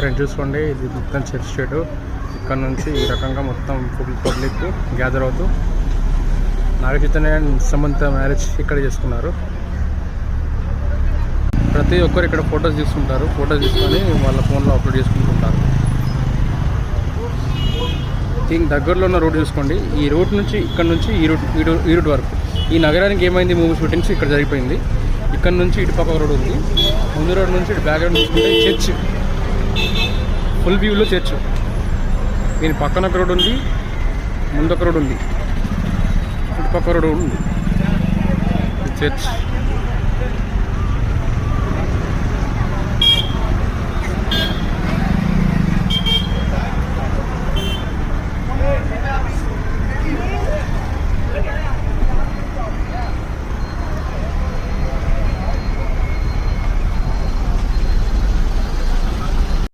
Friend చూసుకోండి, ఇది మొత్తం చర్చ్ స్ట్రీట్. ఇక్కడ నుంచి ఈ రకంగా మొత్తం ఫుల్ పబ్లిక్ గ్యాదర్ అవుతూ నాగ చైతన్య అండ్ సమంత మ్యారేజ్ ఇక్కడ చేసుకున్నారు. ప్రతి ఒక్కరు ఇక్కడ ఫొటోస్ తీసుకుంటారు. ఫొటోస్ తీసుకొని వాళ్ళ ఫోన్లో అప్లోడ్ చేసుకుంటుంటారు. దీనికి దగ్గరలో ఉన్న రోడ్ చూసుకోండి. ఈ రోడ్ నుంచి ఇక్కడ నుంచి ఈ రూట్ వరకు ఈ నగరానికి ఏమైంది, మూవీ షూటింగ్స్ ఇక్కడ జరిగిపోయింది. ఇక్కడ నుంచి ఇటు పక్క రోడ్ ఉంది. ముందు రోడ్ నుంచి ఇటు బ్యాక్గ్రౌండ్ చూసుకుంటే చర్చ్, ఫుల్ వ్యూలో చర్చ్. దీని పక్కన ఒక రోడ్ ఉంది, ముందొక రోడ్ ఉంది, ఇటు పక్క రోడ్ ఉంది, చర్చ్.